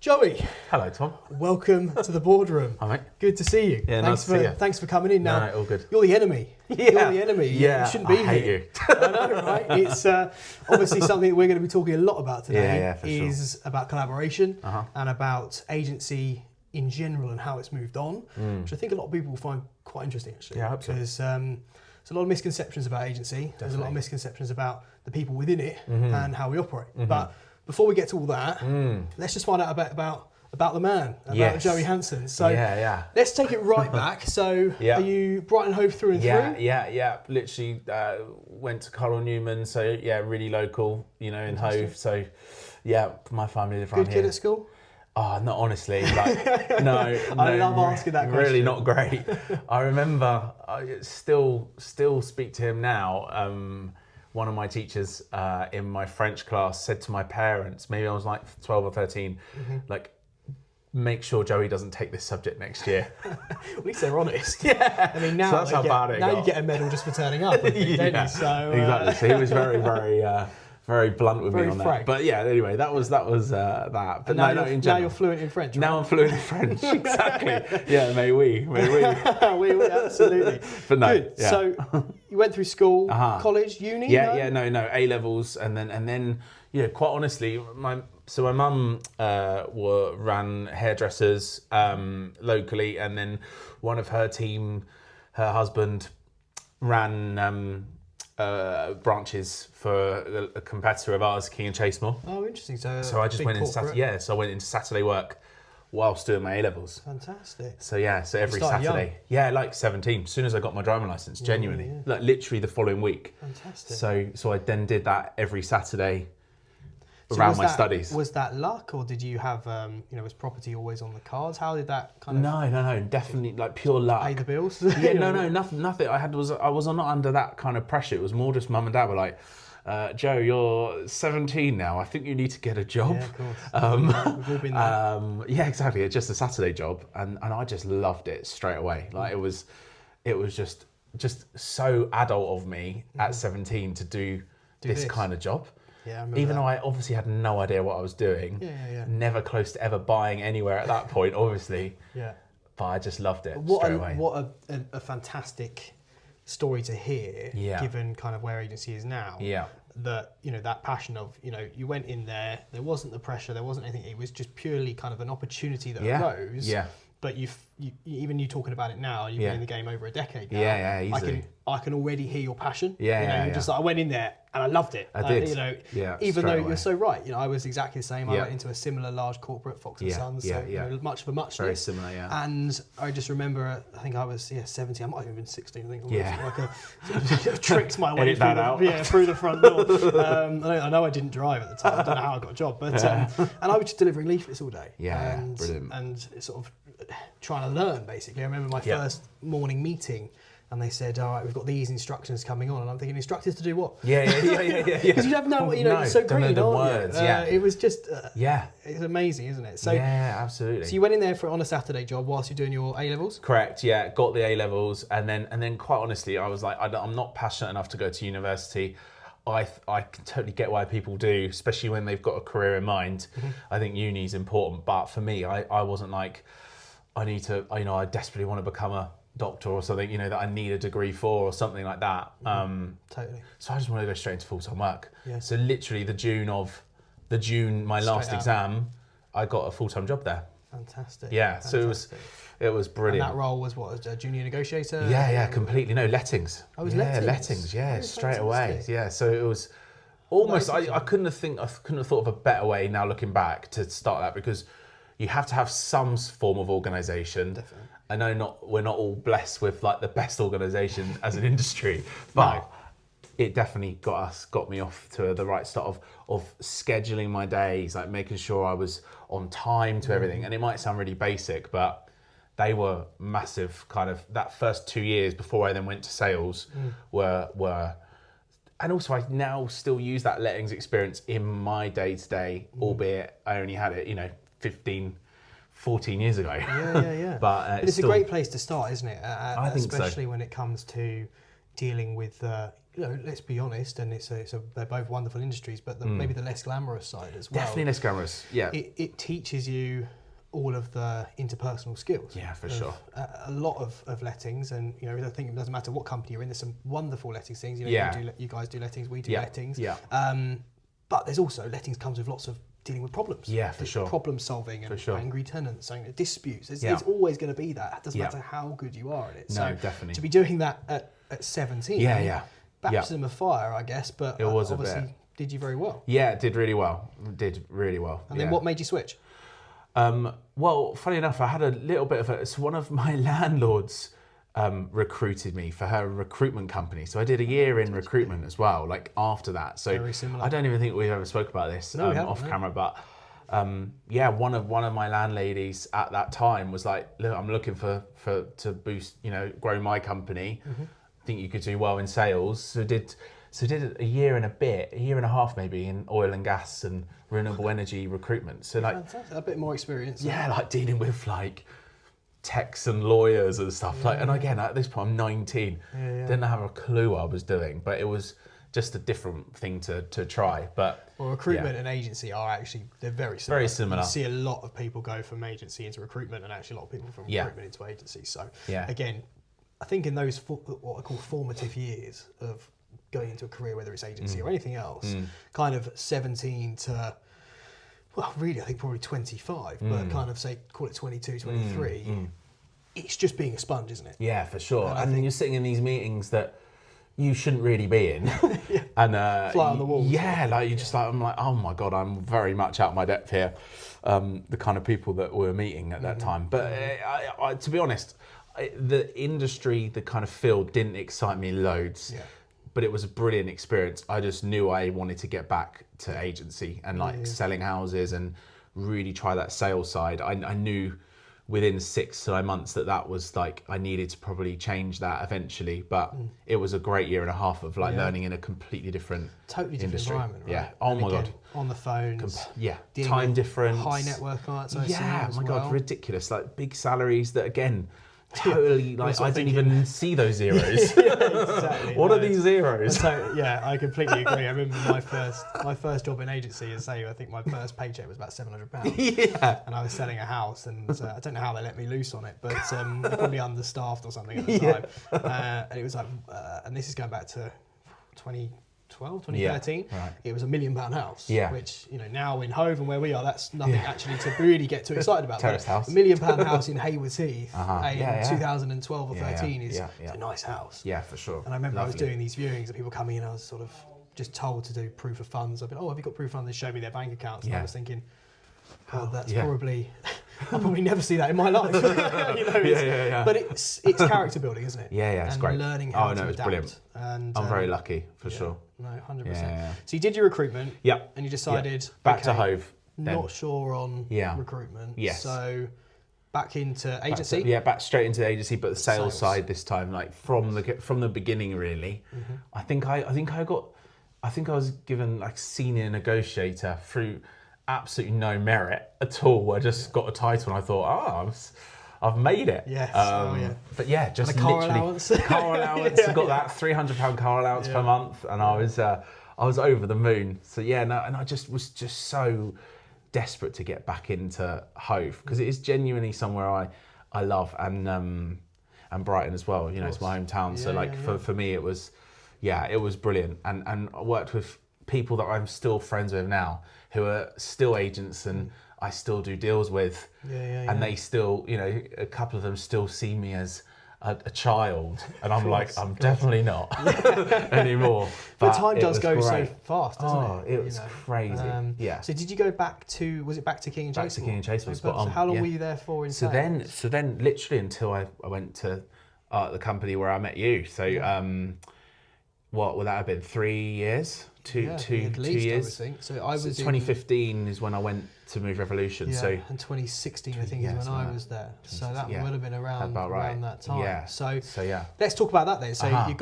Joey. Hello, Tom. Welcome to the Boardroom. Hi, mate. Good to see you. Yeah, nice to see you. Thanks for coming in. Now, No, all good. You're the enemy. Yeah. You're the enemy. Yeah, You shouldn't be I hate here. you. I know, right? It's obviously something that we're going to be talking a lot about today. Yeah, for sure. About collaboration and about agency in general and how it's moved on, which I think a lot of people will find quite interesting, actually. Yeah, I hope so. Because there's a lot of misconceptions about agency. There's a lot of misconceptions about the people within it and how we operate. But before we get to all that, let's just find out a bit about the man, about Joey Hansen. So let's take it right back. So are you Brighton Hove through and through? Yeah. Literally went to Carl Newman, so yeah, really local, in Hove. So yeah, my family live around here. Good kid at school? Oh, not honestly, like, no. I love asking that question. Really not great. I remember, I still speak to him now. One of my teachers in my French class said to my parents, maybe I was like 12 or 13, like, make sure Joey doesn't take this subject next year. At least they're honest. Yeah. I mean, now, so that's how bad it got. You get a medal just for turning up, don't you? So, exactly. So he was very, very blunt with me on frank. that. But yeah, anyway, that was that. But now, now you're fluent in French. Right? Now I'm fluent in French. Exactly. Yeah, may we. we absolutely. But no. Good. Yeah. So you went through school, college, uni. No. A levels, and then quite honestly, my mum ran hairdressers locally, and then one of her team, her husband, ran branches for a competitor of ours, King and Chasemore. Oh, interesting. So I just went into so I went into Saturday work whilst doing my A levels. Fantastic. So every Saturday, like 17. As soon as I got my driving license, genuinely, like literally the following week. Fantastic. So I then did that every Saturday around my studies. Was that luck, or did you have was property always on the cards? How did that kind of? No, definitely like pure luck. Pay the bills? Nothing. I was not under that kind of pressure. It was more just mum and dad were like, Joe, you're 17 now. I think you need to get a job. Yeah, of course. We've all been there. Yeah, exactly. It's just a Saturday job, and I just loved it straight away. Like it was just so adult of me at 17 to do this kind of job. Yeah, even though I obviously had no idea what I was doing. Never close to ever buying anywhere at that point, obviously. Yeah. But I just loved it straight away. What a fantastic story to hear, given kind of where agency is now. Yeah. That, that passion of, you went in there wasn't the pressure, there wasn't anything, it was just purely kind of an opportunity that arose. Yeah. But even you talking about it now, you've been in the game over a decade now. Yeah, easily. I can already hear your passion. You're just like, I went in there and I loved it. I did. Even though you're so right. I was exactly the same. I went into a similar large corporate, Fox and Sons. Much of a muchness. Very similar, yeah. And I just remember, I think I was 17. I might have even been 16. I think I was tricked my way through the front door. I know I didn't drive at the time. I don't know how I got a job, but and I was just delivering leaflets all day. Brilliant. And sort of trying to learn, basically. I remember my first morning meeting, and they said, all right, we've got these instructions coming on. And I'm thinking, instructors to do what? Yeah. Because you have it's so green, the words, it was just, it's amazing, isn't it? So, absolutely. So you went in there on a Saturday job whilst you're doing your A-levels? Correct, yeah. Got the A-levels, and then quite honestly, I was like, I'm not passionate enough to go to university. I can totally get why people do, especially when they've got a career in mind. I think uni is important, but for me, I wasn't like, I need to, I desperately want to become a doctor or something, that I need a degree for or something like that. Totally. So I just wanted to go straight into full-time work. Yeah. So literally the June, my last exam, I got a full-time job there. Fantastic. Yeah. Fantastic. So it was brilliant. And that role was what, a junior negotiator? Yeah, completely. No, lettings. Oh, it was lettings. Yeah, straight away. Yeah. So it was almost, I couldn't have thought of a better way now looking back to start that, because you have to have some form of organisation. Definitely. I know we're not all blessed with like the best organisation as an industry, but it definitely got me off to the right start of scheduling my days, like making sure I was on time to everything. And it might sound really basic, but they were massive. Kind of that first 2 years before I then went to sales were. And also, I now still use that lettings experience in my day-to-day, albeit I only had it, 14 years ago. Yeah. But it's a great place to start, isn't it? I think especially when it comes to dealing with let's be honest, and they're both wonderful industries, but maybe the less glamorous side as well. Definitely less glamorous, yeah. It teaches you all of the interpersonal skills. Yeah, for sure. A lot of lettings, and I think it doesn't matter what company you're in. There's some wonderful lettings things. You guys do lettings, we do lettings. Yeah. But there's also lettings comes with lots of dealing with problems. Yeah, for sure. Problem solving and angry tenants and disputes. There's always going to be that. It doesn't matter how good you are at it. No, definitely. To be doing that at 17. Baptism of fire, I guess, but it was obviously did you very well. Yeah, it did really well. And then what made you switch? Well, funny enough, I had a little bit of so one of my landlords recruited me for her recruitment company. So I did a year in recruitment as well, like after that. So very similar. I don't even think we've ever spoke about this off camera, but one of my landladies at that time was like, look, I'm looking to boost, grow my company. Think you could do well in sales. So did a year and a half maybe in oil and gas and renewable energy recruitment. So like fantastic. A bit more experience. Yeah, like dealing with like techs and lawyers and stuff. And again, at this point I'm 19. Didn't have a clue what I was doing, but it was just a different thing to try. But recruitment and agency they're very similar. Very similar. You see a lot of people go from agency into recruitment, and actually a lot of people from recruitment into agency. So again, I think in those what I call formative years of going into a career, whether it's agency or anything else, kind of 17 to, well, really, I think probably 25, but kind of call it 22, 23, it's just being a sponge, isn't it? Yeah, for sure. And then you're sitting in these meetings that you shouldn't really be in. And fly on the wall. Yeah, like you're just like, I'm like, oh my God, I'm very much out of my depth here. The kind of people that we're meeting at that time. But I, to be honest, the industry, the kind of field didn't excite me loads. Yeah. But it was a brilliant experience. I just knew I wanted to get back to agency and selling houses and really try that sales side. I knew within 6 to 9 months that was like, I needed to probably change that eventually. But it was a great year and a half of learning in a completely different industry. Environment, right? Yeah. Oh my God. On the phones. Time difference. High net worth clients. God, ridiculous. Like big salaries that again, totally I didn't even see those zeros. Exactly. What are these zeros? I completely agree. I remember my first job in agency, I think my first paycheck was about £700. And I was selling a house, and I don't know how they let me loose on it, but they're probably understaffed or something at the time. And it was like, and this is going back to 2013, it was £1 million house, which now in Hove and where we are, that's nothing actually to really get too excited about. Terrace house. £1 million house in Haywards Heath in 2012 or 13 is a nice house. Yeah, for sure. And I remember I was doing these viewings and people coming in, and I was sort of just told to do proof of funds. I've been, have you got proof of funds? They showed me their bank accounts, and I was thinking, that's probably, I'll probably never see that in my life. But it's character building, isn't it? Yeah, it's and great. Learning how to adapt. It's brilliant. And I'm very lucky, for sure. No, 100%. So you did your recruitment. Yep. And you decided back to Hove. Not sure on recruitment. Yes. So back into agency. Back straight into agency, but the sales side this time, like from the beginning, really. I think I was given like senior negotiator through absolutely no merit at all. I just got a title, and I thought, I've made it. Yes. But just and a car literally allowance. Car allowance. I got that £300 car allowance per month, and I was over the moon. So and I just was so desperate to get back into Hove, because it is genuinely somewhere I love, and Brighton as well. It's my hometown. So for me it was brilliant, and I worked with people that I'm still friends with now, who are still agents, and I still do deals with, and they still, a couple of them still see me as a child, and I'm like, I'm definitely not anymore. But time does go so fast, doesn't it? It was crazy. So did you go back to? Was it back to King and Chase? Back to King and Chase. So how long were you there for in sales? So then, literally until I went to the company where I met you. So what would that have been? 3 years? Two years. I would think. So I was 2015 is when I went to Move Revolution. So and 2016 I think is when I was there. So that would have been around that time. Yeah. So let's talk about that then. So you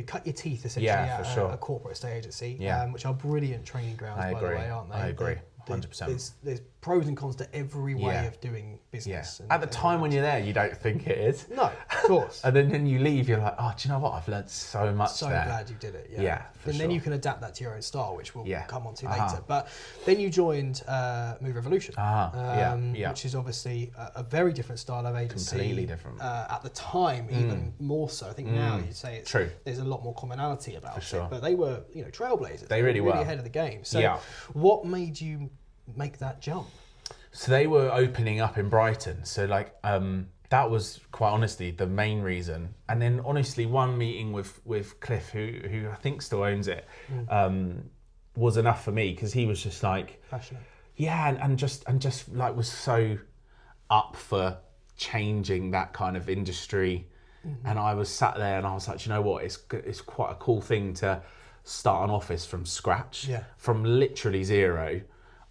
cut your teeth essentially at a corporate estate agency, which are brilliant training grounds by the way, aren't they? I agree. There's pros and cons to every way of doing business. At the time when you're there, you don't think it is. No, of course. And then you leave, you're like, oh, do you know what? I've learned so much So there. glad you did it. Yeah, for and sure. then you can adapt that to your own style, which we'll come on to Uh-huh. later. But then you joined Move Revolution, which is obviously a very different style of agency. Completely different. At the time, even more so. I think now you'd say it's True. There's a lot more commonality about sure. it. But they were, trailblazers. They really were. ahead of the game. So what made you make that jump? So they were opening up in Brighton. So that was quite honestly the main reason. And then honestly, one meeting with Cliff, who I think still owns it, was enough for me, because he was just like Passionate. Yeah, and just like was so up for changing that kind of industry. And I was sat there and I was like, you know what, it's quite a cool thing to start an office from scratch, from literally zero.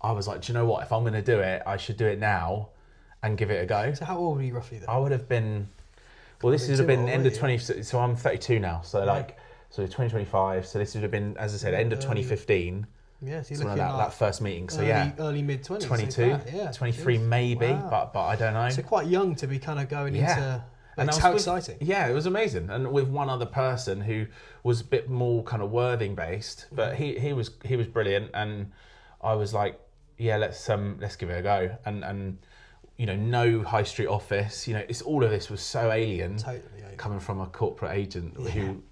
I was like, do you know what, if I'm going to do it, I should do it now and give it a go. So how old were you roughly then? I would have been, well, this would have been end of 20, so I'm 32 now, so so 2025, so this would have been, as I said, end of 2015. Yeah, so you're looking looking at that first meeting. So early mid-20s. 22, 23 maybe, but I don't know. So quite young to be kind of going into. And how exciting! Yeah, it was amazing, and with one other person who was a bit more kind of Worthing based, but he was brilliant, and I was like, yeah, let's give it a go, and no high street office, it's all of this was so alien. Totally alien. Coming from a corporate agent who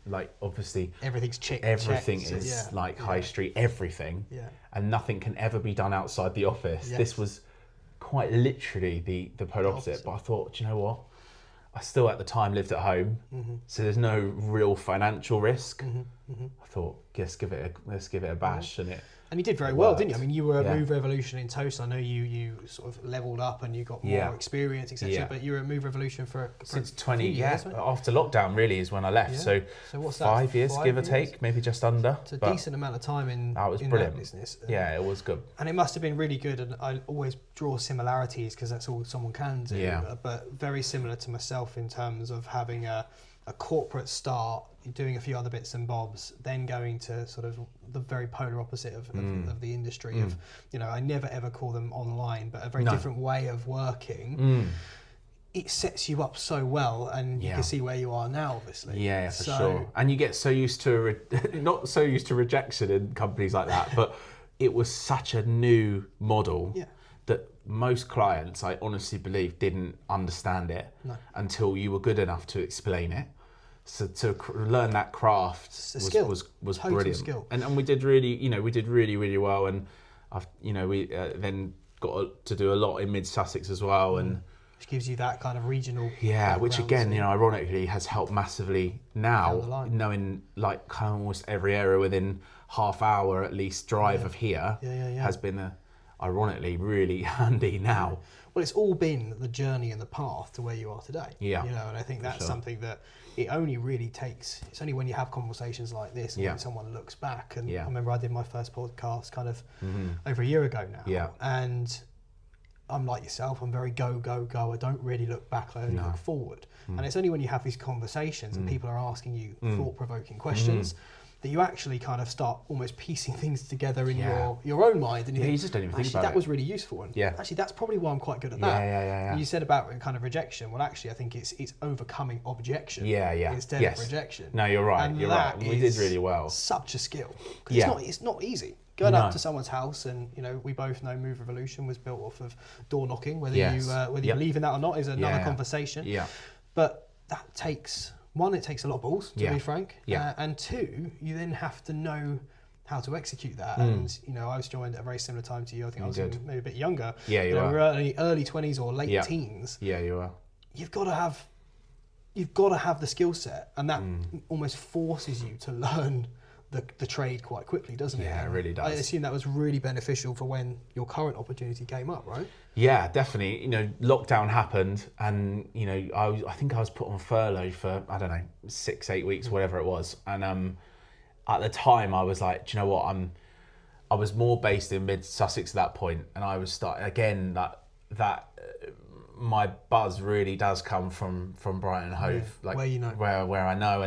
obviously everything's everything is high street, everything, and nothing can ever be done outside the office. Yes. This was quite literally the polar opposite. But I thought, do you know what? I still at the time lived at home, so there's no real financial risk. I thought, let's give it a bash, and you did very well, didn't you? I mean, you were at Move Revolution in Toast. I know you sort of leveled up and you got more experience, etc. But you were at Move Revolution since 20 years. After lockdown really is when I left. So what's that? 5 years, give or take, maybe just under. It's a decent amount of time in that business. Yeah, it was good. And it must have been really good. And I always draw similarities because that's all someone can do. Yeah. But very similar to myself in terms of having a corporate start, doing a few other bits and bobs, then going to sort of the very polar opposite of the industry of, I never ever call them online, but a very different way of working. It sets you up so well, and you can see where you are now, obviously. Yeah, for sure. And you get so used to, not so used to rejection in companies like that, but it was such a new model that most clients, I honestly believe, didn't understand it until you were good enough to explain it. So to learn that craft was brilliant. Skill. And we did really well. And we then got to do a lot in Mid Sussex as well, and which gives you that kind of regional. Yeah, which again, ironically, has helped massively now, knowing like kind of almost every area within half hour at least drive of here has been ironically really handy now. Well, it's all been the journey and the path to where you are today. Yeah. And I think that's something that it only really takes. It's only when you have conversations like this and when someone looks back. And I remember I did my first podcast kind of over a year ago now. Yeah. And I'm like yourself. I'm very go. I don't really look back. I only look forward. And it's only when you have these conversations and people are asking you thought-provoking questions that you actually kind of start almost piecing things together in your own mind, and you think, you just don't even think about that was really useful. And actually, that's probably why I'm quite good at that. Yeah. You said about kind of rejection. Well, actually, I think it's overcoming objection. Instead of rejection. No, you're right. And you're right. We did really well. Such a skill. It's not easy. Going up to someone's house, and we both know Move Revolution was built off of door knocking. Whether you believe in that or not is another conversation. Yeah. But that takes. One, it takes a lot of balls, to be frank. Yeah. And two, you then have to know how to execute that. And, I was joined at a very similar time to you. I think I was maybe a bit younger. Yeah, you are. We were early 20s or late teens. Yeah, you are. You've got to have the skill set. And that almost forces you to learn the trade quite quickly, doesn't it? Yeah, it really does. I assume that was really beneficial for when your current opportunity came up, right? Yeah, definitely. Lockdown happened, and I think I was put on furlough for 6-8 weeks, whatever it was. And at the time, I was like, do you know what? I was more based in Mid Sussex at that point, and I was starting again that my buzz really does come from Brighton Hove, like where I know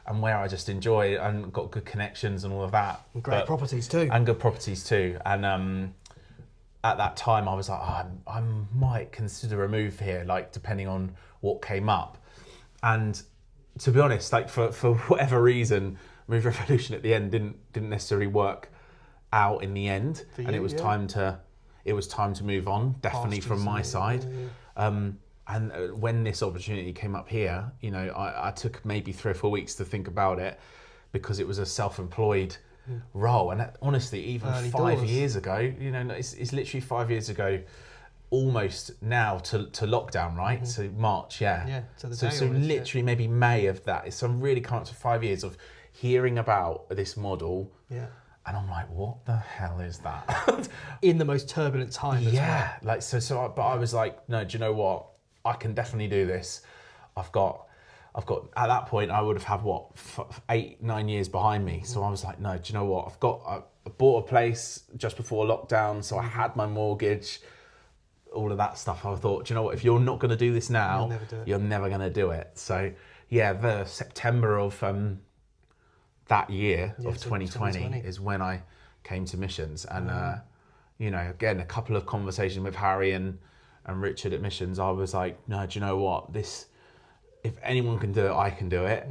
and where I just enjoy and got good connections and all of that. And great properties too. And good properties too. And at that time I was like, I might consider a move here, like depending on what came up. And to be honest, like for whatever reason, Move Revolution at the end didn't necessarily work out in the end, and it was time to move on, definitely from my side. And when this opportunity came up here, you know, I took maybe 3 or 4 weeks to think about it, because it was a self-employed role. And honestly, even early 5 years ago, you know, it's literally 5 years ago, almost now to lockdown, right? So March, to the day so literally maybe May of that. So I'm really coming up to 5 years of hearing about this model. Yeah. And I'm like, what the hell is that? In the most turbulent time as well. Like, but I was like, no, do you know what? I can definitely do this. I've got, at that point, I would have had 8, 9 years behind me. So I was like, no, do you know what? I bought a place just before lockdown. So I had my mortgage, all of that stuff. I thought, do you know what? If you're not going to do this now, you're never going to do it. So yeah, the September of that year of 2020 is when I came to Missions. And, you know, again, a couple of conversations with Harry and Richard at Missions, I was like, no, do you know what? This, if anyone can do it, I can do it.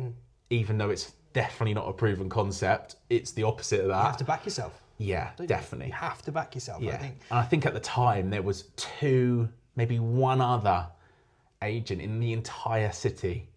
Even though it's definitely not a proven concept, it's the opposite of that. You have to back yourself. Yeah, definitely. You have to back yourself, yeah. I think. And I think at the time there was 2, maybe 1 other agent in the entire city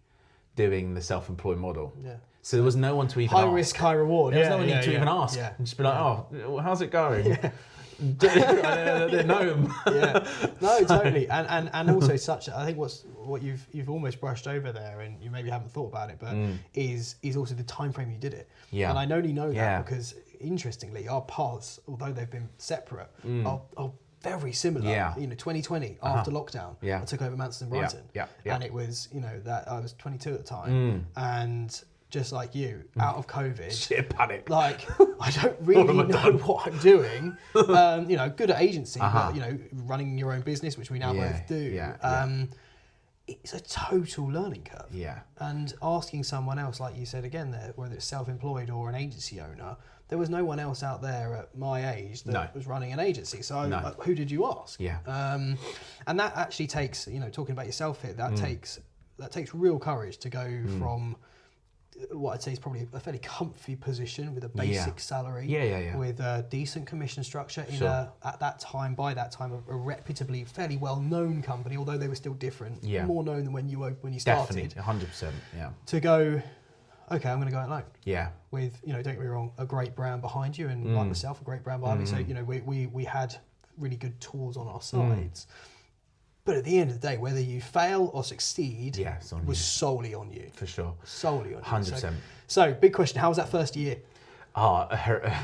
doing the self-employed model. Yeah. So there was no one to even ask. High risk, high reward. There was no one to even ask. Yeah. And just be like, oh, how's it going? Yeah. I didn't know him. Yeah, no, totally, and also such. I think what you've almost brushed over there, and you maybe haven't thought about it, but is also the time frame you did it. Yeah, and I only know that because interestingly, our paths, although they've been separate, are very similar. Yeah. You know, 2020 after lockdown, I took over Manston and Brighton, and it was, you know, that I was 22 at the time, and just like you, out of COVID, shit panic. Like, I don't really know what I'm doing. You know, good at agency, but you know, running your own business, which we now both do. It's a total learning curve. Yeah. And asking someone else, like you said again there, whether it's self-employed or an agency owner, there was no one else out there at my age that was running an agency. So who did you ask? Yeah. And that actually takes, you know, talking about yourself here, that takes real courage to go from what I'd say is probably a fairly comfy position with a basic salary, with a decent commission structure in by that time, a reputably fairly well-known company, although they were still different, more known than when you started. Definitely, 100%, yeah. To go, okay, I'm going to go it alone. Yeah. With, you know, don't get me wrong, a great brand behind you, and like myself, a great brand behind me. So, you know, we had really good tools on our sides. But at the end of the day, whether you fail or succeed was solely on you. For sure. Solely on you. 100%. So, big question, how was that first year? Not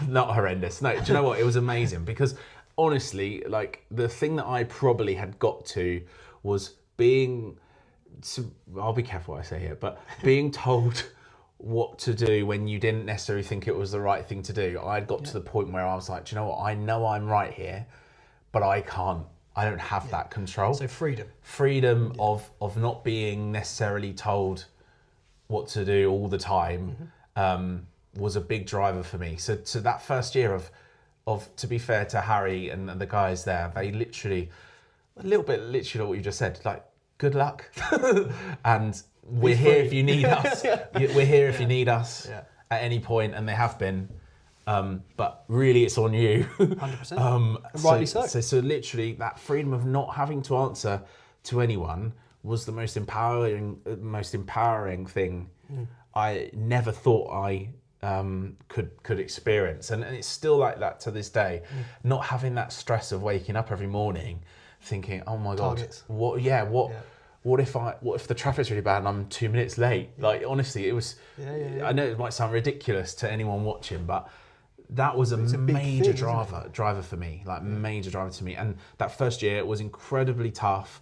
horrendous. No, do you know what? It was amazing, because honestly, like, the thing that I probably had got to was I'll be careful what I say here, but being told what to do when you didn't necessarily think it was the right thing to do. I got to the point where I was like, do you know what? I know I'm right here, but I don't have that control. So freedom of not being necessarily told what to do all the time was a big driver for me. So that first year of to be fair to Harry and the guys there, they literally what you just said, like, good luck, and we're here if you need us. We're here if you need us at any point, and they have been. But really, it's on you. 100%. Rightly so. So literally, that freedom of not having to answer to anyone was the most empowering thing I never thought I could experience, and it's still like that to this day. Not having that stress of waking up every morning, thinking, "Oh my God, what if the traffic's really bad and I'm 2 minutes late?" Like, honestly, it was. I know it might sound ridiculous to anyone watching, but that was a major driver for me, like major driver to me. And that first year was incredibly tough,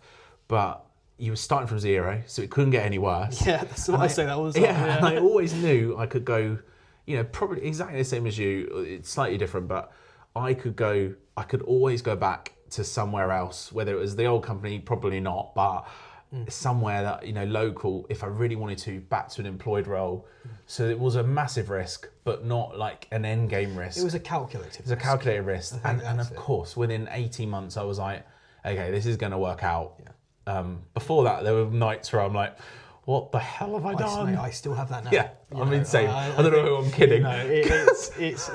but you were starting from zero, so it couldn't get any worse. Yeah, that's what I say that all the time. Yeah, and I always knew I could go, you know, probably exactly the same as you. It's slightly different, but I could always go back to somewhere else, whether it was the old company, probably not, but somewhere that, you know, local, if I really wanted to, back to an employed role. So it was a massive risk, but not like an end game risk. It was a calculated risk. And of course, within 18 months, I was like, okay, this is going to work out. Yeah. Before that, there were nights where I'm like, what the hell have I done? I still have that now. Yeah, I'm insane. I don't know who I'm kidding. It's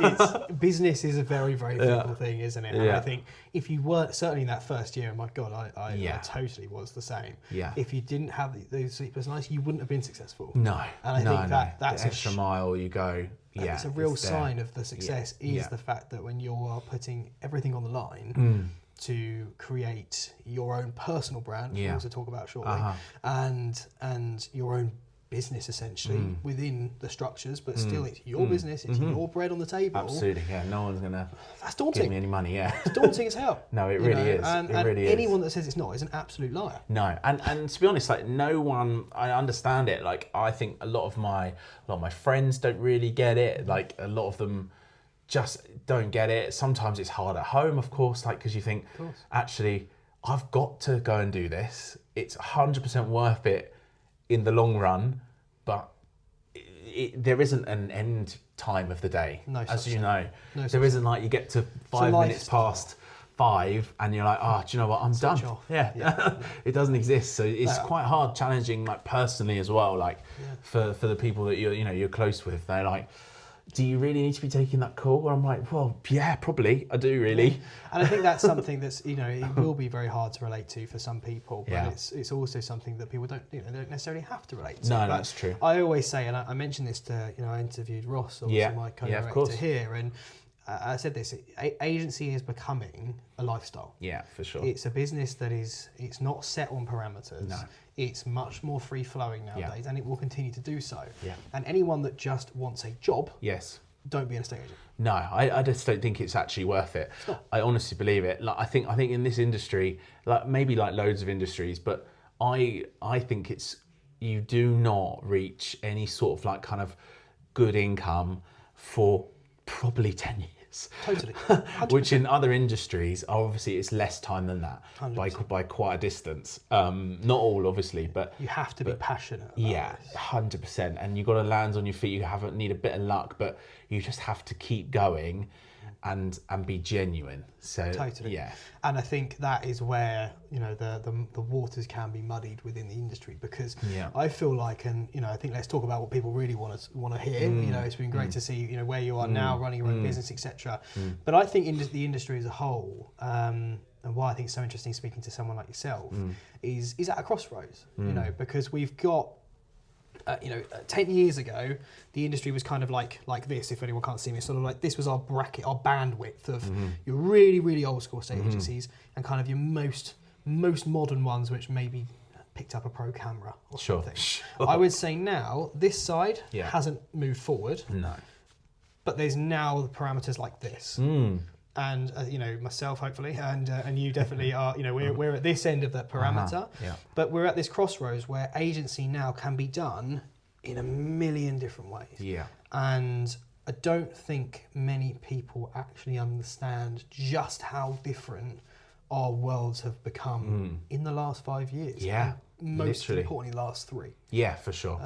business is a very, very difficult thing, isn't it? And I think if you weren't, certainly in that first year, my God, I totally was the same. Yeah. If you didn't have those sleepless nights, you wouldn't have been successful. No. And I think that's the extra mile you go. It's a real sign of the success is the fact that when you are putting everything on the line to create your own personal brand, which we'll also talk about shortly, and your own business essentially within the structures, but still it's your business, it's your bread on the table. Absolutely, yeah. No one's gonna give me any money, It's daunting as hell. No, it really is. And anyone that says it's not is an absolute liar. No, and to be honest, like no one, I understand it. Like I think a lot of my friends don't really get it. Like a lot of them just don't get it. Sometimes it's hard at home, of course, like because you think, actually, I've got to go and do this. It's 100% worth it in the long run, but there isn't an end time of the day, as you know. There isn't like you get to 5 minutes past 5 and you're like, oh, do you know what? I'm done. Yeah. It doesn't exist. So it's quite hard, challenging, like personally as well. Like for the people that you're close with, they're like, do you really need to be taking that call? And I'm like, well, yeah, probably. I do really. Yeah. And I think that's something that's, it will be very hard to relate to for some people, but it's also something that people don't necessarily have to relate to. No, that's true. I always say, and I mentioned this to, I interviewed Ross, also my co-director here, and I said this, agency is becoming a lifestyle. Yeah, for sure. It's a business that it's not set on parameters. No. It's much more free-flowing nowadays, and it will continue to do so. Yeah. And anyone that just wants a job, don't be an estate agent. No, I just don't think it's actually worth it. I honestly believe it. Like I think in this industry, like maybe like loads of industries, but I think you do not reach any sort of like kind of good income for probably 10 years. Totally. Which in other industries, obviously it's less time than that by quite a distance. Not all, obviously, but you have to be passionate about this. 100%. And you've got to land on your feet. You need a bit of luck, but you just have to keep going and be genuine. So totally. And I think that is where the waters can be muddied within the industry, because I feel like, and I think let's talk about what people really want to hear. It's been great to see where you are now, running your own business, etc. But I think the industry as a whole, and why I think it's so interesting speaking to someone like yourself, is at a crossroads. Because we've got 10 years ago, the industry was kind of like this, if anyone can't see me, sort of like this was our bracket, our bandwidth of your really, really old school estate agencies and kind of your most modern ones, which maybe picked up a pro camera or something. I would say now, this side hasn't moved forward. No. But there's now the parameters like this. And myself hopefully, and you definitely are. We're at this end of that parameter, but we're at this crossroads where agency now can be done in a million different ways. Yeah, and I don't think many people actually understand just how different our worlds have become in the last 5 years. Yeah. Most importantly, last 3. Yeah, for sure,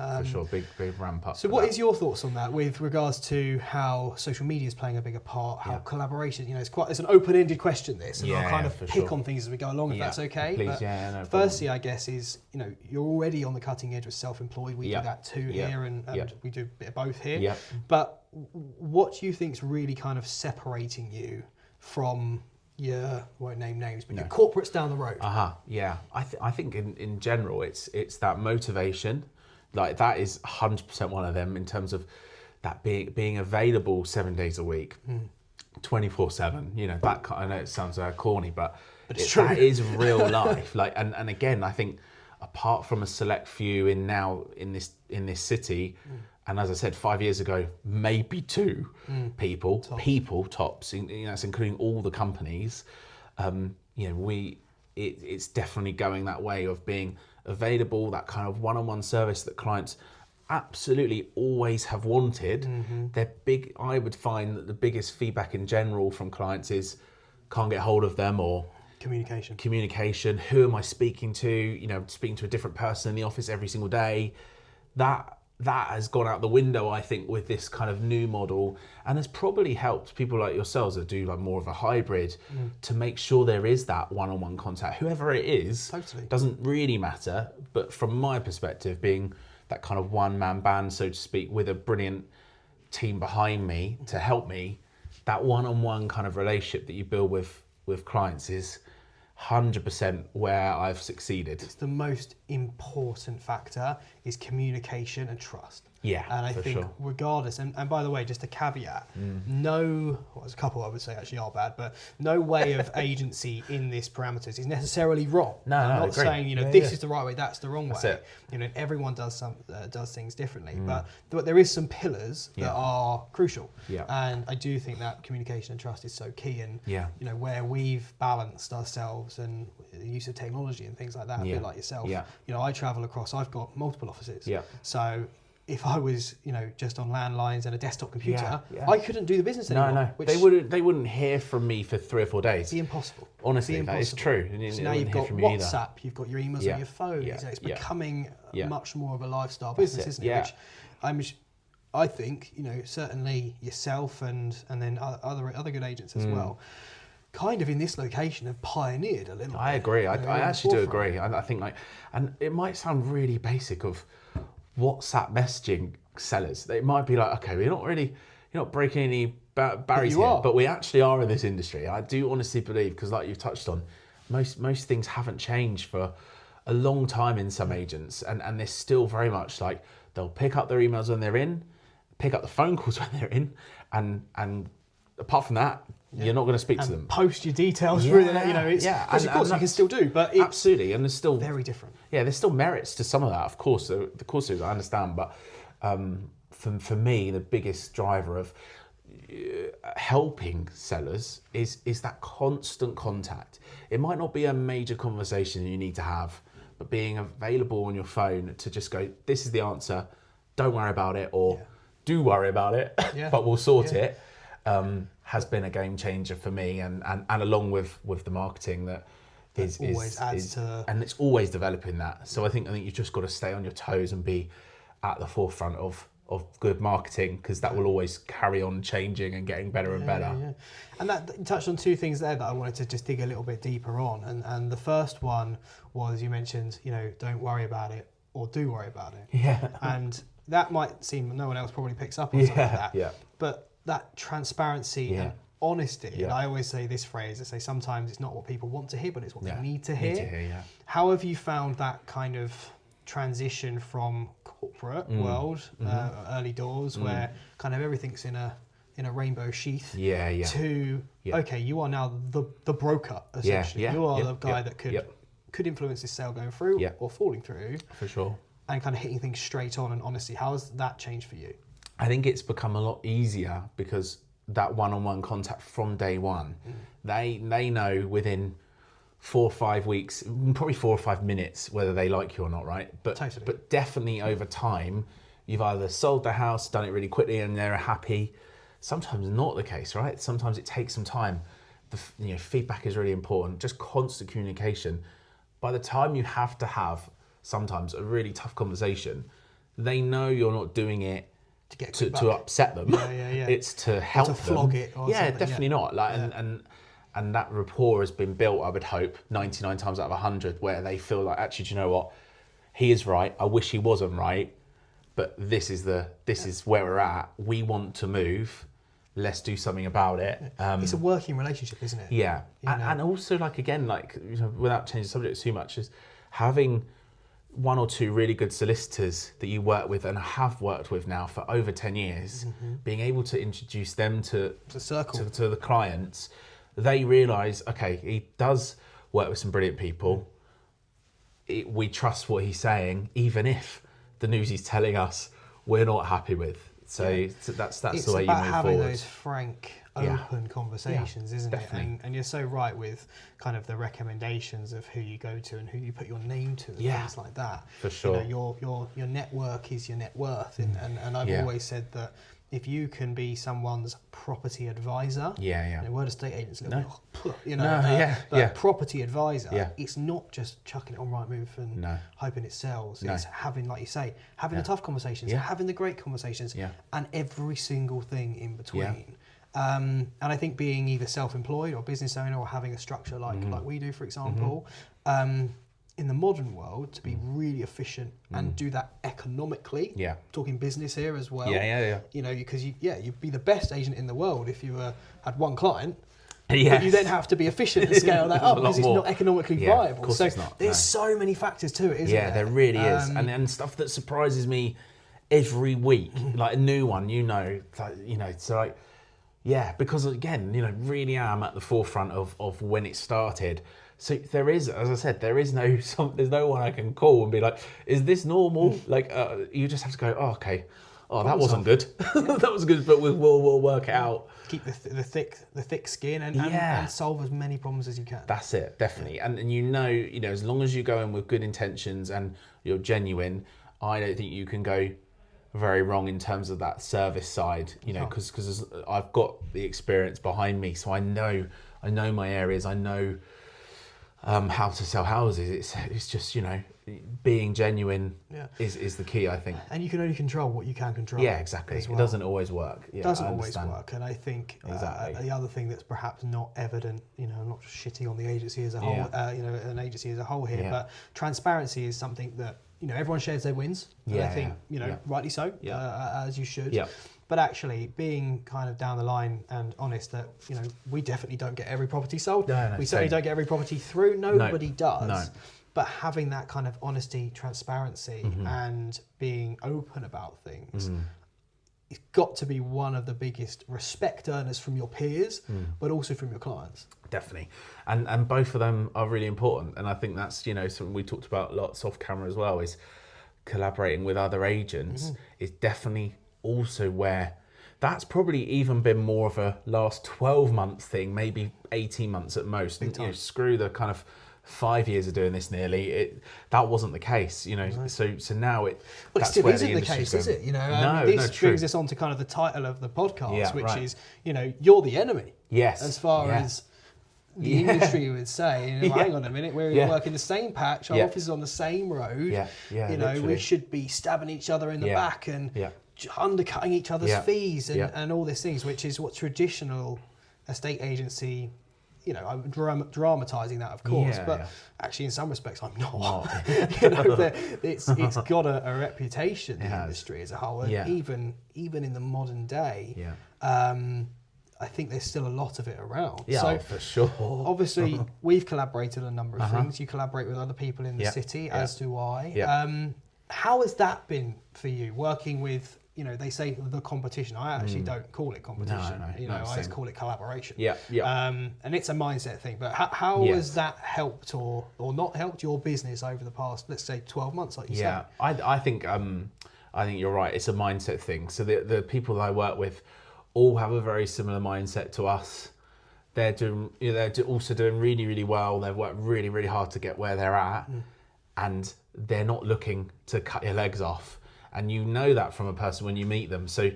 big ramp up. So, what is your thoughts on that, with regards to how social media is playing a bigger part, how collaboration? It's an open-ended question. This, and I'll kind of pick on things as we go along, if that's okay. Please, no firstly, I guess is you're already on the cutting edge with self-employed. We do that too here, and we do a bit of both here. Yeah. But what do you think's really kind of separating you from won't name names, but your corporates down the road? Yeah. I think in general, it's that motivation. Like that is 100% one of them, in terms of that being available 7 days a week, 24/7. That I know it sounds corny, but it's true. That is real life. Like, and again, I think apart from a select few in this city. And as I said, 5 years ago, maybe 2 people tops. That's including all the companies. It's definitely going that way of being available, that kind of one-on-one service that clients absolutely always have wanted. They're big. I would find that the biggest feedback in general from clients is can't get hold of them, or Communication. Who am I speaking to? You know, speaking to a different person in the office every single day. That has gone out the window, I think, with this kind of new model, and has probably helped people like yourselves that do like more of a hybrid to make sure there is that one-on-one contact. Whoever it is, doesn't really matter. But from my perspective, being that kind of one-man band, so to speak, with a brilliant team behind me to help me, that one-on-one kind of relationship that you build with clients is 100% where I've succeeded. It's the most important factor is communication and trust. Yeah, and I think regardless, and by the way, just a caveat, there's a couple I would say actually are bad, but no way of agency in this parameters is necessarily wrong. I'm not saying this is the right way, that's the wrong way. You know, everyone does things differently, but there is some pillars that are crucial. And I do think that communication and trust is so key, and you know, where we've balanced ourselves and the use of technology and things like that, a bit like yourself. You know, I travel across, I've got multiple offices. So if I was, you know, just on landlines and a desktop computer, I couldn't do the business anymore. No. They wouldn't hear from me for 3 or 4 days. It'd be impossible. Honestly, that is true. So now you've got WhatsApp, you've got your emails on your phone. So it's becoming much more of a lifestyle business, isn't it? Which I think, you know, certainly yourself and then other good agents as well, kind of in this location have pioneered a little bit. I agree. I actually do agree. I think and it might sound really basic of WhatsApp messaging sellers. It might be like, okay, you're not breaking any barriers here, but we actually are in this industry. I do honestly believe, because like you've touched on, most things haven't changed for a long time in some agents, and they're still very much like they'll pick up their emails when they're in, pick up the phone calls when they're in, and apart from that, you're not going to speak to them. Post your details through the, you know, which of course you can still do, but it's absolutely, and there's still very different. Yeah, there's still merits to some of that, of course. I understand, but for me, the biggest driver of helping sellers is that constant contact. It might not be a major conversation you need to have, but being available on your phone to just go, this is the answer, don't worry about it, or do worry about it, but we'll sort it. Has been a game changer for me, and along with the marketing that and it's always developing that. So I think you've just got to stay on your toes and be at the forefront of good marketing, because that will always carry on changing and getting better and better. And that you touched on 2 things there that I wanted to just dig a little bit deeper on. And the first one was, you mentioned, you know, don't worry about it or do worry about it. And that might seem no one else probably picks up on something like that. But that transparency and honesty, and I always say this phrase, I say sometimes it's not what people want to hear, but it's what they need to hear. How have you found that kind of transition from corporate world, early doors, where kind of everything's in a rainbow sheath, to okay, you are now the broker, essentially. You are the guy that could influence this sale going through or falling through, for sure, and kind of hitting things straight on and honesty. How has that changed for you? I think it's become a lot easier because that one-on-one contact from day one, they know within 4 or 5 weeks, probably 4 or 5 minutes, whether they like you or not, right? But definitely over time, you've either sold the house, done it really quickly, and they're happy. Sometimes not the case, right? Sometimes it takes some time. Feedback is really important. Just constant communication. By the time you have to have sometimes a really tough conversation, they know you're not doing it to upset them. It's to help them. To flog it or something. Definitely not. And that rapport has been built, I would hope, 99 times out of 100, where they feel like, actually, do you know what? He is right. I wish he wasn't right, but this is where we're at. We want to move. Let's do something about it. It's a working relationship, isn't it? Yeah. And also, without changing the subject too much, is having 1 or 2 really good solicitors that you work with and have worked with now for over 10 years, being able to introduce them to the clients, they realise, okay, he does work with some brilliant people. We trust what he's saying, even if the news he's telling us we're not happy with. So that's the way you move forward. It's about having those frank, open conversations, isn't definitely. it? And you're so right with kind of the recommendations of who you go to and who you put your name to and things like that. For sure. You know, your network is your net worth, and I've always said that if you can be someone's property advisor, the word estate agent's a little bit, but property advisor, it's not just chucking it on Rightmove and hoping it sells. It's having, like you say, having the tough conversations, having the great conversations, and every single thing in between. And I think being either self-employed or business owner or having a structure like we do, for example, in the modern world, to be really efficient and do that economically. Talking business here as well. You know, because you'd be the best agent in the world if you had one client. But you then have to be efficient and scale that up because it's not economically viable. Of course So it's not, there's so many factors to it, isn't there? Yeah, there really is, and stuff that surprises me every week, like a new one. So like. Yeah, because again, really am at the forefront of when it started. So there is, as I said, there's no one I can call and be like, is this normal? Like, you just have to go, oh, okay. Oh, that wasn't good. That was good, but we'll work it out. Keep the thick skin and solve as many problems as you can. That's it, definitely. Yeah. And as long as you go in with good intentions and you're genuine, I don't think you can go very wrong in terms of that service side, because I've got the experience behind me, so I know my areas, I know how to sell houses. It's just being genuine is the key, I think. And you can only control what you can control. Yeah, exactly. It doesn't always work. It doesn't always work, and I think the other thing that's perhaps not evident, I'm not just shitting on the agency as a whole, an agency as a whole here, but transparency is something that everyone shares their wins, and I think rightly so, as you should. Yeah. But actually, being kind of down the line and honest that we definitely don't get every property sold. We certainly don't get every property through. Nobody does. No. But having that kind of honesty, transparency, and being open about things, it's got to be one of the biggest respect earners from your peers, but also from your clients. Definitely. And both of them are really important. And I think that's, something we talked about lots off camera as well, is collaborating with other agents is definitely also where that's probably even been more of a last 12 months thing, maybe 18 months at most. Screw the kind of 5 years of doing this nearly. That wasn't the case, So now it still isn't the case, is it? This brings us on to kind of the title of the podcast, which is, you're the enemy. Yes. As far as the industry would say, hang on a minute, we're working the same patch, our office is on the same road. We should be stabbing each other in the back and undercutting each other's fees and all these things, which is what traditional estate agency. I'm dramatising that, of course, but actually, in some respects, I'm not. It's got a reputation in the industry as a whole, and even in the modern day, I think there's still a lot of it around. Yeah, so, for sure. Obviously, we've collaborated on a number of things. You collaborate with other people in the city, as do I. How has that been for you, working with? They say the competition. I actually don't call it competition. No, I just call it collaboration. And it's a mindset thing. But how has that helped or not helped your business over the past, let's say, 12 months, like you said? I think you're right. It's a mindset thing. So the people that I work with all have a very similar mindset to us. They're doing, they're also doing really, really well. They've worked really, really hard to get where they're at, and they're not looking to cut your legs off. And that from a person when you meet them. So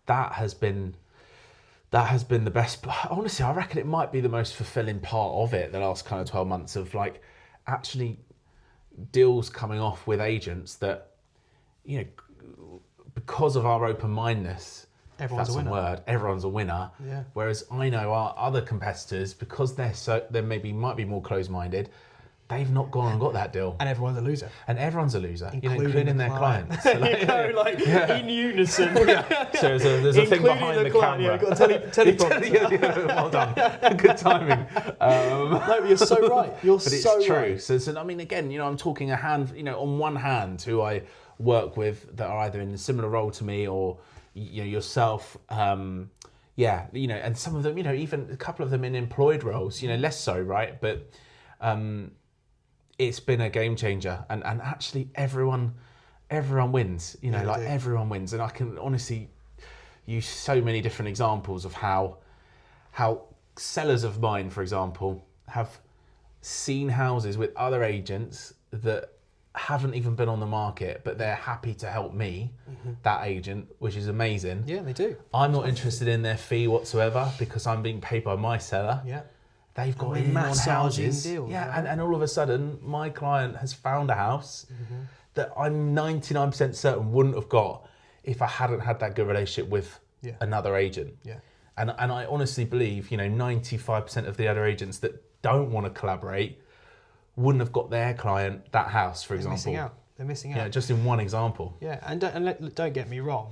that has been the best. Honestly, I reckon it might be the most fulfilling part of it, the last kind of 12 months of like actually deals coming off with agents that, because of our open-mindedness, everyone's a winner. Yeah. Whereas I know our other competitors, because they might be more closed-minded, they've not gone and got that deal. And everyone's a loser. Including their clients. So in unison. So there's a thing behind the camera. You've got a teleprompter. Well done. Good timing. No, but you're so right. But it's true. So I mean, again, I'm talking on one hand, who I work with that are either in a similar role to me or yourself. And some of them, even a couple of them in employed roles, less so, right? But it's been a game changer, and actually everyone wins. Everyone wins, and I can honestly use so many different examples of how sellers of mine, for example, have seen houses with other agents that haven't even been on the market, but they're happy to help me, that agent, which is amazing. Yeah, they do. I'm not interested in their fee whatsoever because I'm being paid by my seller. Yeah. They've got we're in on massaging houses. deals, yeah, right? and all of a sudden, my client has found a house that I'm 99% certain wouldn't have got if I hadn't had that good relationship with another agent. Yeah. And I honestly believe, 95% of the other agents that don't want to collaborate wouldn't have got their client that house, for example. They're missing out. Yeah, just in one example. Yeah, and don't get me wrong.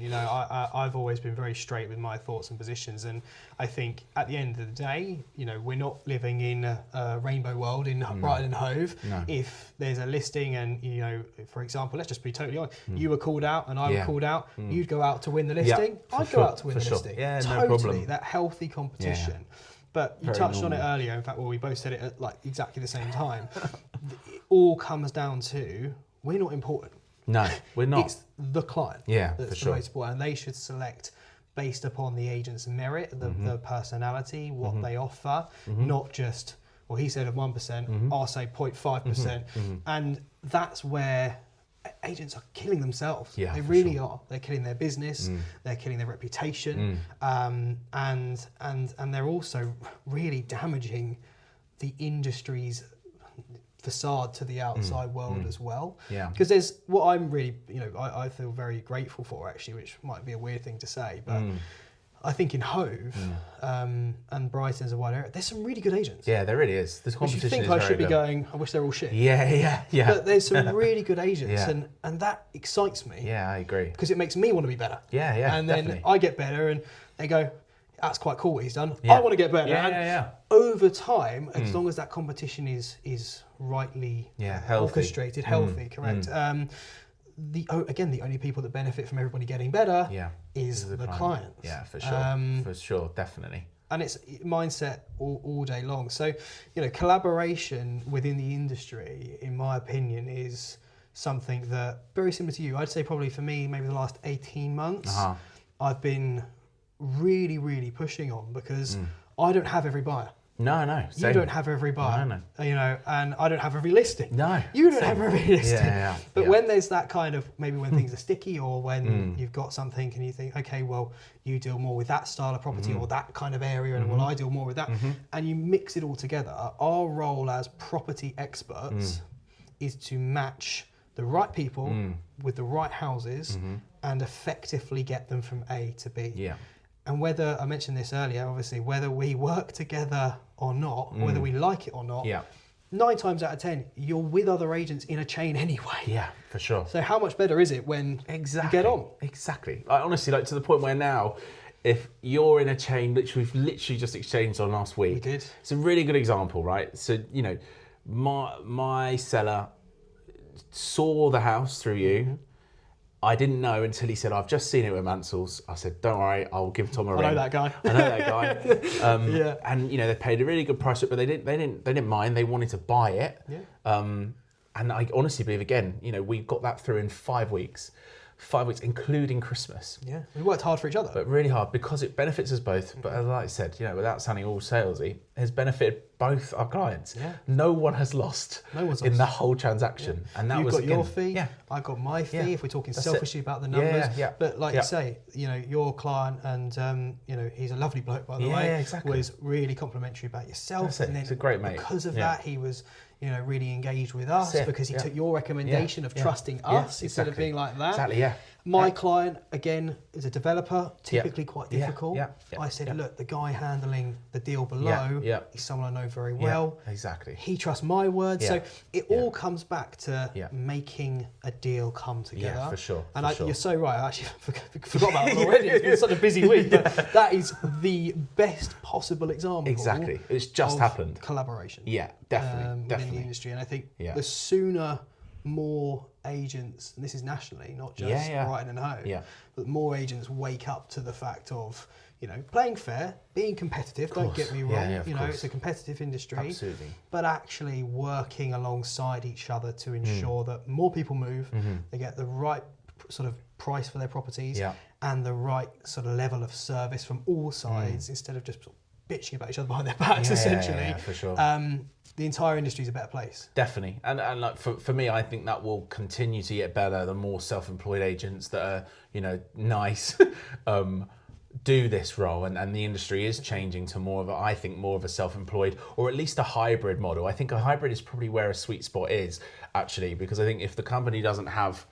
I've always been very straight with my thoughts and positions, and I think at the end of the day, we're not living in a rainbow world in Brighton Hove. No. If there's a listing, and for example, let's just be totally honest, you were called out and I were called out, you'd go out to win the listing. I'd go out to win the listing. Yeah, totally, no problem. that healthy competition. Yeah. But you Very touched normal. on it earlier. In fact, we both said it at exactly the same time. It all comes down to we're not important. No, we're not. It's the client Yeah, that's for the sure. most important, and they should select based upon the agent's merit, the personality, what they offer, not just, well, he said of 1%, I'll say 0.5%. And that's where agents are killing themselves. Yeah, they for really sure. are. They're killing their business, they're killing their reputation, and they're also really damaging the industry's facade to the outside world as well. Yeah. Because there's what I'm really, I feel very grateful for actually, which might be a weird thing to say, but I think in Hove and Brighton as a wide area, there's some really good agents. Yeah, there really is. This Which you competition think is I very should be good. going, I wish they're all shit. Yeah. But there's some really good agents, Yeah. and that excites me. Yeah, I agree. Because it makes me want to be better. Yeah, And then definitely. I get better, and they go, that's quite cool what he's done. Yeah. I want to get better. Yeah, And yeah. over time, as long as that competition is rightly Healthy. orchestrated, healthy, correct. The only people that benefit from everybody getting better is the clients. Yeah, for sure. For sure, definitely. And it's mindset all day long. So, collaboration within the industry, in my opinion, is something that, very similar to you, I'd say probably for me, maybe the last 18 months, I've been really, really pushing on because I don't have every buyer. No, same. You don't have every buyer. No. And I don't have every listing. No. You don't have every listing. Yeah. But when there's that kind of, maybe when things are sticky or when you've got something and you think, okay, well, you deal more with that style of property or that kind of area and well, I deal more with that. And you mix it all together. Our role as property experts is to match the right people with the right houses and effectively get them from A to B. Yeah. And whether, I mentioned this earlier, obviously, whether we work together or not, whether we like it or not, 9 times out of 10, you're with other agents in a chain anyway. Yeah, for sure. So how much better is it when you get on? Exactly. Honestly, to the point where now, if you're in a chain, which we've literally just exchanged on last week. We did. It's a really good example, right? So, my seller saw the house through you. I didn't know until he said, I've just seen it with Mansell's. I said, don't worry, I'll give Tom a ring. I know that guy. I know that guy. Yeah. And they paid a really good price for it, but they didn't mind. They wanted to buy it. Yeah. And I honestly believe, again, we got that through in 5 weeks. 5 weeks, including Christmas. Yeah, we worked hard for each other. But really hard because it benefits us both. But as I said, without sounding all salesy, it has benefited both our clients. Yeah. No one has lost in the whole transaction. And that You've was got your fee, Yeah. I got my fee, Yeah. if we're talking That's selfishly it. about the numbers. Yeah. But like you say, your client and he's a lovely bloke, by the way, exactly. was really complimentary about yourself. That's it. And then He's a great mate. because of that, he was really engaged with us That's it. because he took your recommendation of trusting us instead of being like that. Exactly, yeah. My client, again, is a developer, typically quite difficult. Yeah. I said, look, the guy handling the deal below is someone I know very well. Exactly. He trusts my word. Yeah. So it all comes back to making a deal come together. Yeah, for sure. And you're so right. I actually forgot about it already. It's been such a busy week. But that is the best possible example. Exactly. It's just happened. Collaboration. Yeah, definitely. Within the industry. And I think the sooner more agents, and this is nationally, not just Brighton and Hove, but more agents wake up to the fact of, playing fair, being competitive, don't get me wrong, it's a competitive industry, Absolutely. but actually working alongside each other to ensure that more people move, they get the right sort of price for their properties and the right sort of level of service from all sides instead of just bitching about each other behind their backs, essentially. Yeah, for sure. The entire industry is a better place. Definitely. And like for me, I think that will continue to get better the more self-employed agents that are, nice, do this role. And the industry is changing to more of a self-employed, or at least a hybrid model. I think a hybrid is probably where a sweet spot is, actually, because I think if the company doesn't have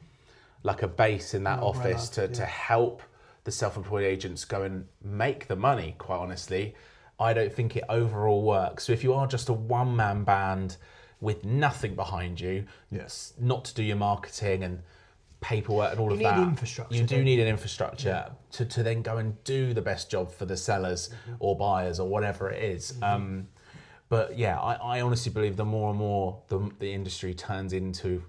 like a base in that office to help the self-employed agents go and make the money, quite honestly, I don't think it overall works. So if you are just a one-man band with nothing behind you, not to do your marketing and paperwork and all of that, you do need an infrastructure to then go and do the best job for the sellers or buyers or whatever it is. But yeah, I honestly believe the more and more the industry turns into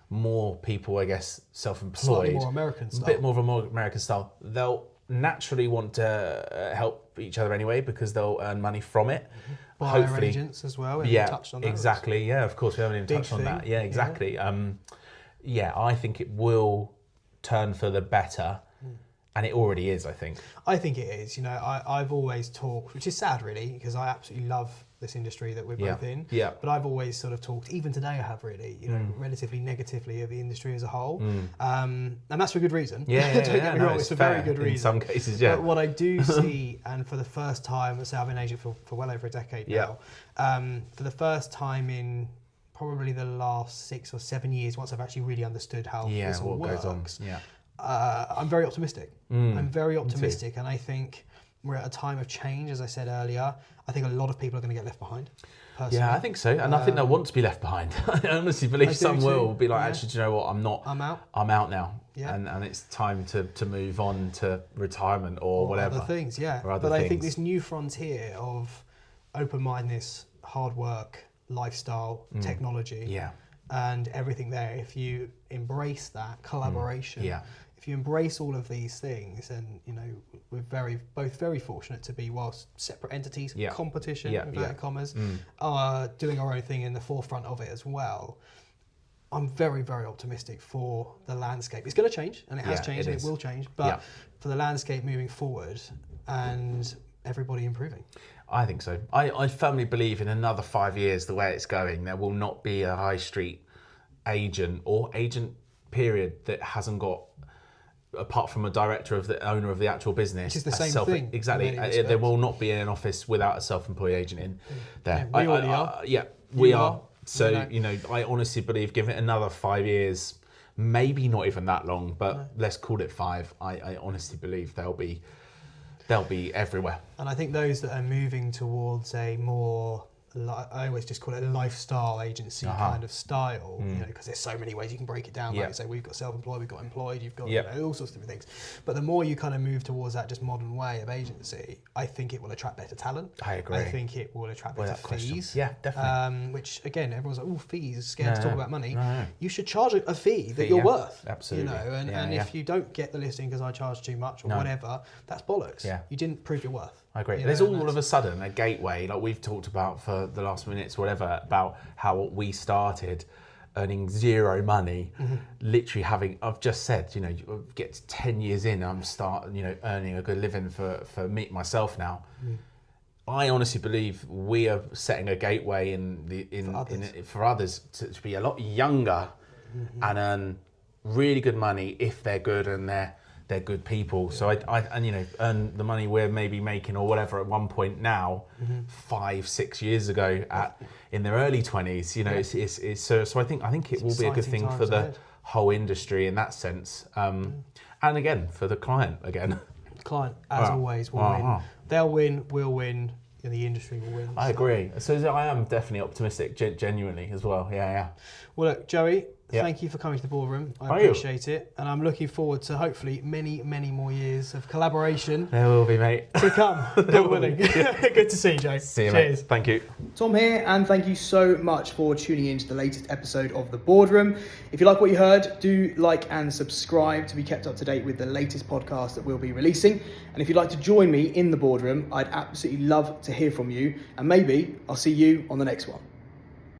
more people, I guess, self-employed, Slightly more American style. a bit more of a more American style, they'll naturally want to help each other anyway, because they'll earn money from it. Buyer Hopefully, agents as well. We haven't touched on that. Exactly. Yeah, of course, we haven't even touched on that. Yeah, exactly. I think it will turn for the better, and it already is, I think. I think it is. I've always talked, which is sad really, because I absolutely love this industry that we're both in. Yeah. But I've always sort of talked, even today I have really, relatively negatively of the industry as a whole. And that's for good reason. Yeah, Don't get me wrong, it's a very good reason. In some cases, yeah. But what I do see, and for the first time, let's say I've been an agent for well over a decade now, for the first time in probably the last 6 or 7 years, once I've actually really understood how this all works, goes on. Yeah. I'm very optimistic. I'm very optimistic, and I think we're at a time of change, as I said earlier. I think a lot of people are going to get left behind. Personally. Yeah, I think so, and I think they'll want to be left behind. I honestly believe some will be like, actually, do you know what? I'm not. I'm out now, and it's time to move on to retirement or whatever. Other things, but I think this new frontier of open-mindedness, hard work, lifestyle, technology, and everything there. If you embrace that collaboration, if you embrace all of these things, and we're both very fortunate to be, whilst separate entities, competition, inverted commas, doing our own thing in the forefront of it as well. I'm very, very optimistic for the landscape. It's going to change, and it has changed, and it will change. But for the landscape moving forward, and everybody improving. I think so. I firmly believe in another 5 years, the way it's going, there will not be a high street agent or agent period that hasn't got, apart from a director of the owner of the actual business. Which is the same thing. Exactly. There will not be an office without a self-employed agent in there. We already are. We are. So, I honestly believe, give it another 5 years, maybe not even that long, but let's call it 5. I honestly believe they'll be everywhere. And I think those that are moving towards a more, I always just call it a lifestyle agency kind of style, because there's so many ways you can break it down. Like you say, we've got self-employed, we've got employed, you've got all sorts of different things. But the more you kind of move towards that just modern way of agency, I think it will attract better talent. I agree. I think it will attract better fees. Yeah, definitely. Which again, everyone's like, oh, fees, scared to talk about money. No. You should charge a fee that you're worth. Absolutely. And if you don't get the listing because I charge too much or whatever, that's bollocks. Yeah. You didn't prove your worth. I agree. There's all of a sudden a gateway, like we've talked about for the last minutes, whatever, about how we started earning zero money, literally I've just said, you get to 10 years in, I'm starting, earning a good living for me, myself now. I honestly believe we are setting a gateway for others to be a lot younger and earn really good money if they're good and they're good people. So I earn the money we're maybe making or whatever at one point now, 5-6 years ago in their early 20s. So I think it will be a good thing for the whole industry in that sense. And again, for the client again. The client, as always, will win. They'll win, we'll win, and the industry will win. I agree. So I am definitely optimistic, genuinely as well. Yeah. Well, look, Joey, thank you for coming to the Boardroom. I appreciate it. And I'm looking forward to hopefully many, many more years of collaboration. There will be, mate. To come. God willing. Good to see you, Joe. See you, Cheers. Mate. Thank you. Tom here, and thank you so much for tuning in to the latest episode of The Boardroom. If you like what you heard, do like and subscribe to be kept up to date with the latest podcast that we'll be releasing. And if you'd like to join me in The Boardroom, I'd absolutely love to hear from you. And maybe I'll see you on the next one.